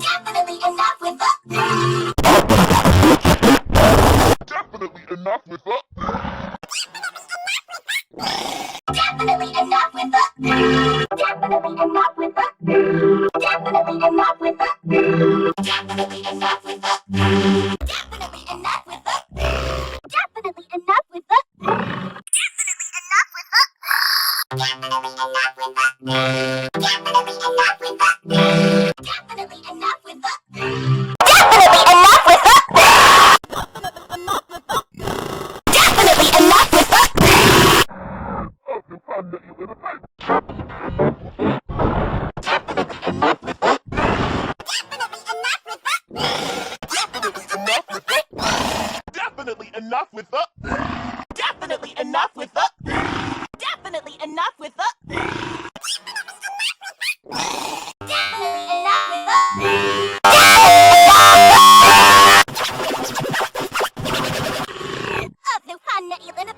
Definitely enough with the. Definitely enough with the. Definitely enough with the. Definitely enough with the. Definitely enough with the. Definitely enough with the. Definitely enough with the. Definitely enough with the. Definitely enough with the. Definitely enough with the. Definitely enough with the. Definitely enough with the. Definitely enough with the. Definitely enough with the. Definitely enough with the. Definitely enough with the. Definitely enough with the. Definitely enough with the. Of the fun that you live in.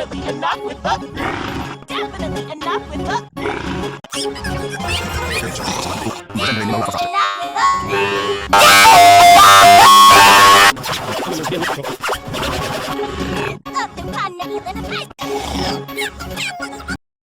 Definitely enough with the. Definitely enough with the.